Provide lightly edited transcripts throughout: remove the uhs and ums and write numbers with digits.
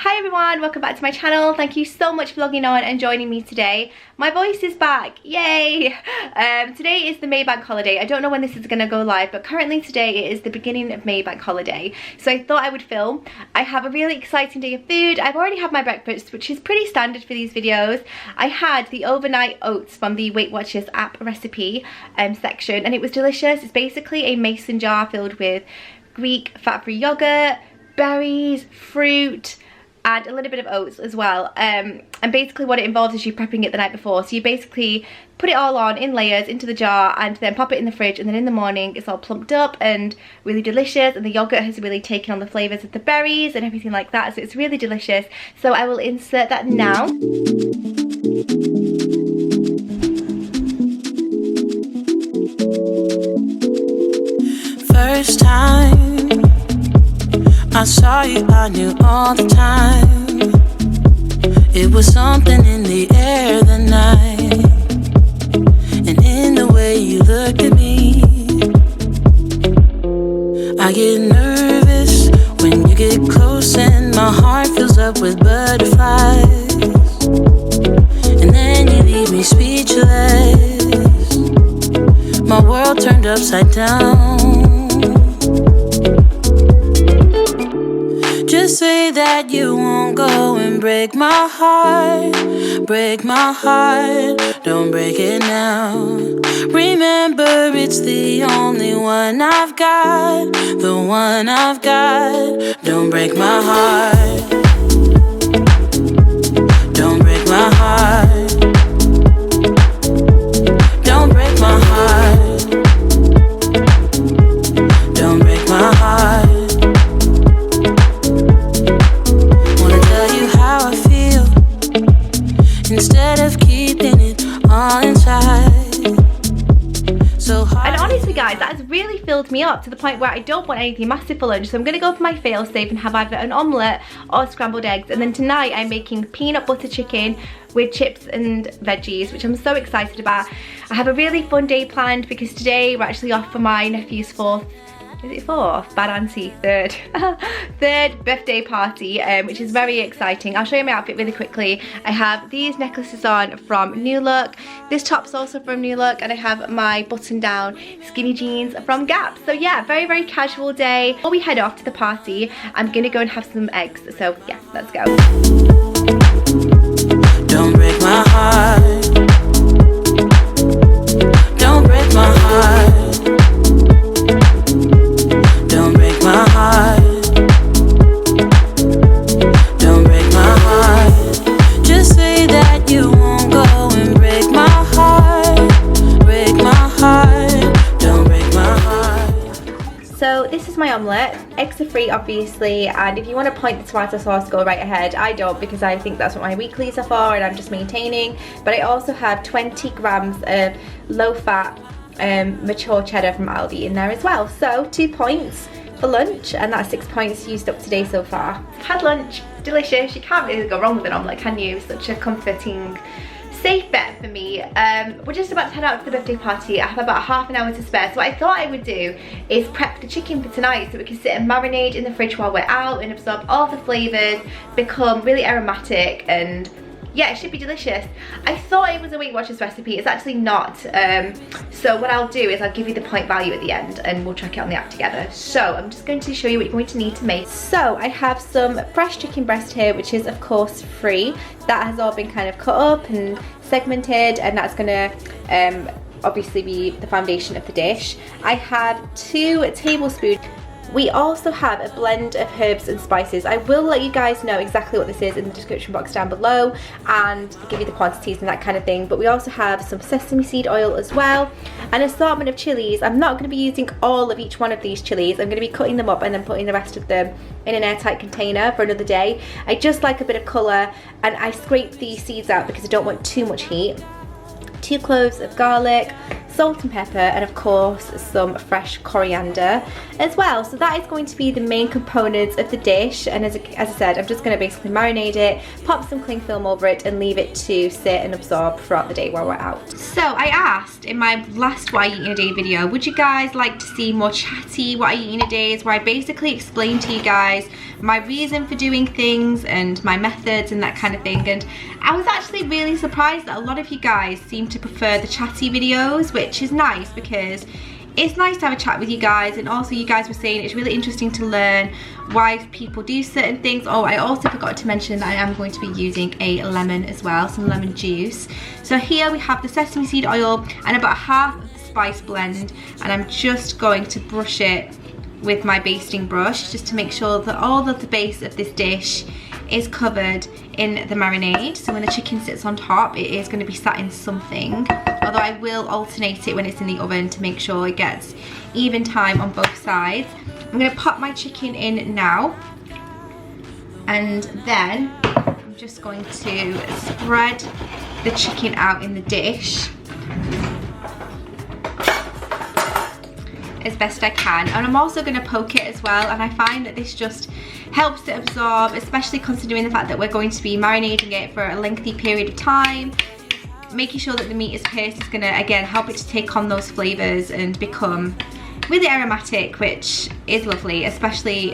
Hi everyone, welcome back to my channel. Thank you so much for logging on and joining me today. My voice is back, yay! Today is the May bank holiday. I don't know when this is going to go live, but currently today it is the beginning of May bank holiday. So I thought I would film. I have a really exciting day of food. I've already had my breakfast, which is pretty standard for these videos. I had the overnight oats from the Weight Watchers app recipe section, and it was delicious. It's basically a mason jar filled with Greek fat-free yogurt, berries, fruit, and a little bit of oats as well, and basically what it involves is you prepping it the night before. So you basically put it all on in layers into the jar and then pop it in the fridge, and then in the morning it's all plumped up and really delicious, and the yogurt has really taken on the flavours of the berries and everything like that, so it's really delicious. So I will insert that now. First time I saw you, I knew all the time. It was something in the air that night, and in the way you looked at me. I get nervous when you get close, and my heart fills up with butterflies. And then you leave me speechless. My world turned upside down. Just say that you won't go and break my heart. Break my heart, don't break it now. Remember, it's the only one I've got. The one I've got. Don't break my heart. Don't break my heart. Don't break my heart. Don't break my heart. Instead of keeping it all inside. So hard. And honestly guys, that has really filled me up to the point where I don't want anything massive for lunch. So I'm going to go for my fail safe and have either an omelette or scrambled eggs. And then tonight I'm making peanut butter chicken with chips and veggies, which I'm so excited about. I have a really fun day planned because today we're actually off for my nephew's fourth third birthday party, which is very exciting. I'll show you my outfit really quickly. I have these necklaces on from New Look, this top's also from New Look, and I have my button down skinny jeans from Gap. So yeah, very casual day. Before we head off to the party, I'm gonna go and have some eggs. So yeah, let's go. Don't break my heart. Don't break my heart. Don't break my heart. Don't break my heart. Just say that you won't go and break my heart. Break my heart. Don't break my heart. So this is my omelette. Eggs are free obviously, and if you want to point the tomato sauce, go right ahead. I don't, because I think that's what my weeklies are for and I'm just maintaining. But I also have 20 grams of low fat mature cheddar from Aldi in there as well. So 2 points for lunch, and that's 6 points used up today so far. Had lunch, delicious. You can't really go wrong with an omelette, can you? Such a comforting, safe bet for me. We're just about to head out to the birthday party. I have about half an hour to spare, so what I thought I would do is prep the chicken for tonight so we can sit and marinate in the fridge while we're out and absorb all the flavours, become really aromatic, and yeah, it should be delicious. I thought it was a Weight Watchers recipe. It's actually not. So what I'll do is I'll give you the point value at the end and we'll check it on the app together. So I'm just going to show you what you're going to need to make. So I have some fresh chicken breast here, which is of course free. That has all been kind of cut up and segmented, and that's gonna obviously be the foundation of the dish. I have 2 tablespoons. We also have a blend of herbs and spices. I will let you guys know exactly what this is in the description box down below and give you the quantities and that kind of thing. But we also have some sesame seed oil as well, an assortment of chilies. I'm not going to be using all of each one of these chilies. I'm going to be cutting them up and then putting the rest of them in an airtight container for another day. I just like a bit of colour, and I scrape these seeds out because I don't want too much heat. 2 cloves of garlic, salt and pepper, and of course some fresh coriander as well. So that is going to be the main components of the dish, and as I said, I'm just going to basically marinate it, pop some cling film over it, and leave it to sit and absorb throughout the day while we're out. So I asked in my last What I Eat in a Day video, would you guys like to see more chatty What I Eat in a Days, where I basically explain to you guys my reason for doing things and my methods and that kind of thing. And I was actually really surprised that a lot of you guys seem to prefer the chatty videos, which is nice because it's nice to have a chat with you guys. And also you guys were saying it's really interesting to learn why people do certain things. Oh, I also forgot to mention that I am going to be using a lemon as well, some lemon juice. So here we have the sesame seed oil and about half of the spice blend, and I'm just going to brush it with my basting brush just to make sure that all of the base of this dish is covered in the marinade. So when the chicken sits on top, it is going to be sat in something, although I will alternate it when it's in the oven to make sure it gets even time on both sides. I'm going to pop my chicken in now, and then I'm just going to spread the chicken out in the dish as best I can, and I'm also going to poke it as well, and I find that this just helps it absorb, especially considering the fact that we're going to be marinating it for a lengthy period of time. Making sure that the meat is pierced is going to again help it to take on those flavors and become really aromatic, which is lovely, especially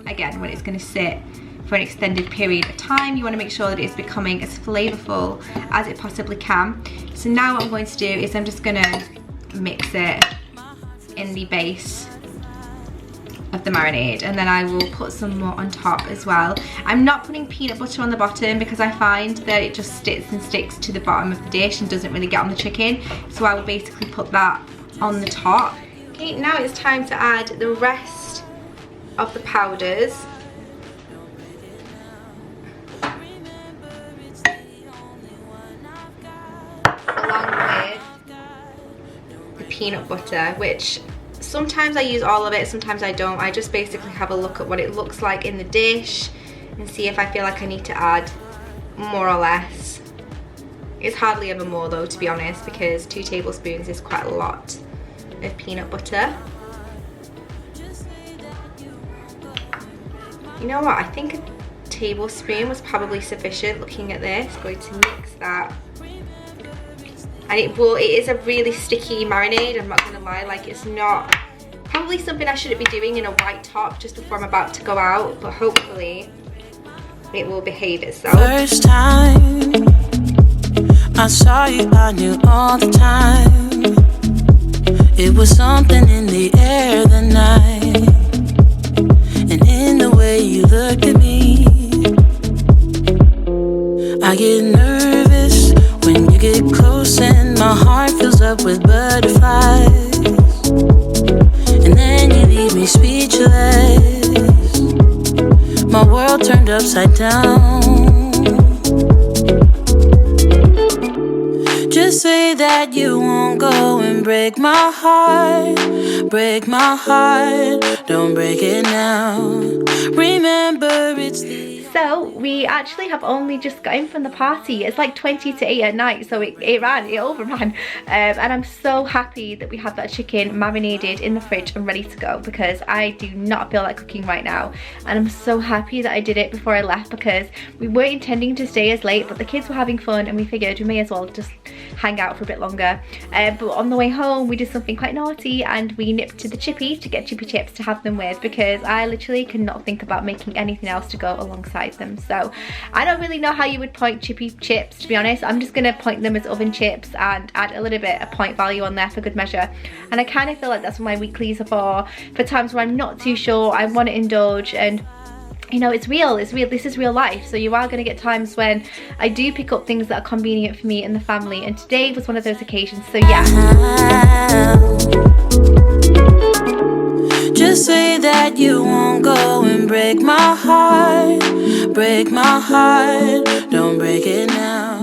again when it's going to sit for an extended period of time. You want to make sure that it's becoming as flavorful as it possibly can. So now what I'm going to do is I'm just going to mix it in the base of the marinade, and then I will put some more on top as well. I'm not putting peanut butter on the bottom because I find that it just sticks to the bottom of the dish and doesn't really get on the chicken, so I will basically put that on the top. Okay, now it's time to add the rest of the powders. Along with the peanut butter, which sometimes I use all of it, sometimes I don't. I just basically have a look at what it looks like in the dish and see if I feel like I need to add more or less. It's hardly ever more though, to be honest, because 2 tablespoons is quite a lot of peanut butter. You know what, I think a tablespoon was probably sufficient looking at this. I'm going to mix that. And it is a really sticky marinade, I'm not gonna lie. Like, it's not probably something I shouldn't be doing in a white top just before I'm about to go out, but hopefully it will behave itself. First time I saw you, I knew all the time it was something in the air that night, and in the way you looked at me. I get nervous when you get close and my heart fills up with butterflies, and then you leave me speechless. My world turned upside down. Just say that you won't go and break my heart. Break my heart, don't break it now. Remember it's the... So we actually have only just got in from the party. It's like 20 to 8 at night, so it overran. And I'm so happy that we have that chicken marinated in the fridge and ready to go, because I do not feel like cooking right now. And I'm so happy that I did it before I left, because we weren't intending to stay as late, but the kids were having fun and we figured we may as well just hang out for a bit longer. But on the way home we did something quite naughty and we nipped to the chippy to get chippy chips to have them with, because I literally cannot think about making anything else to go alongside them. So I don't really know how you would point chippy chips, to be honest. I'm just gonna point them as oven chips and add a little bit of point value on there for good measure. And I kind of feel like that's what my weeklies are for times where I'm not too sure, I want to indulge, and you know, it's real, this is real life. So you are going to get times when I do pick up things that are convenient for me and the family, and today was one of those occasions. So yeah. Just say that you won't go and break my heart. Break my heart, don't break it now.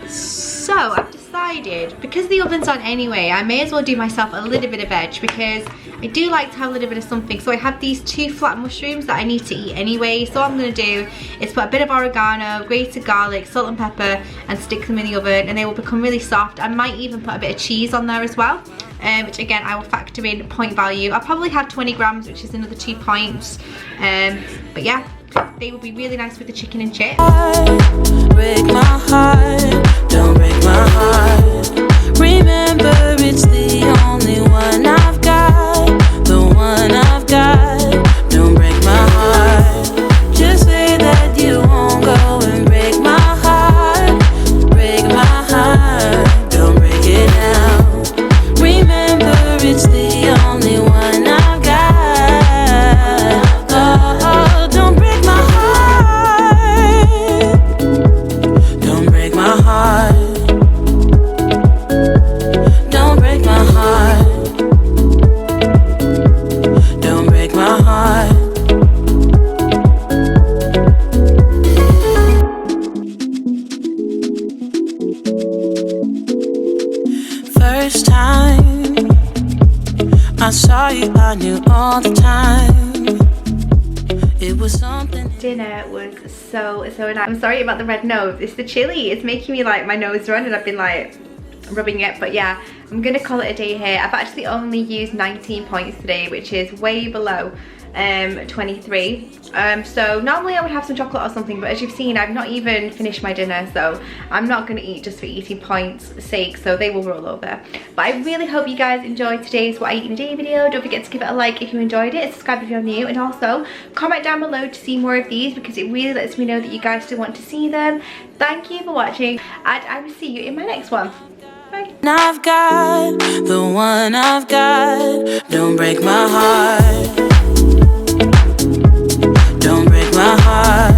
So I've decided decided, because the oven's on anyway, I may as well do myself a little bit of veg, because I do like to have a little bit of something. So I have these 2 flat mushrooms that I need to eat anyway. So what I'm going to do is put a bit of oregano, grated garlic, salt and pepper, and stick them in the oven, and they will become really soft. I might even put a bit of cheese on there as well, which again I will factor in point value. I'll probably have 20 grams, which is another 2 points. But yeah, they will be really nice with the chicken and chips. Break my heart, don't break my heart. Remember, it's the only one I've got, the one I've got. Don't break my heart. Just say that you won't go and break my heart. Break my heart, don't break it now. Remember, it's the only one I've got. Oh, don't break my heart. Don't break my heart. Don't break my heart. Don't break my heart. First time I saw you, I knew all the time it was something. Dinner was so nice. I'm sorry about the red nose. It's the chili. It's making me like my nose run, and I've been like rubbing it. But yeah, I'm gonna call it a day here. I've actually only used 19 points today, which is way below 23. So normally I would have some chocolate or something, but as you've seen, I've not even finished my dinner, so I'm not going to eat just for eating points sake, so they will roll over. But I really hope you guys enjoyed today's What I Eat in a Day video. Don't forget to give it a like if you enjoyed it, subscribe if you're new, and also comment down below to see more of these, because it really lets me know that you guys still want to see them. Thank you for watching, and I will see you in my next one. Bye. I've got the one I've got. Don't break my heart. Don't break my heart.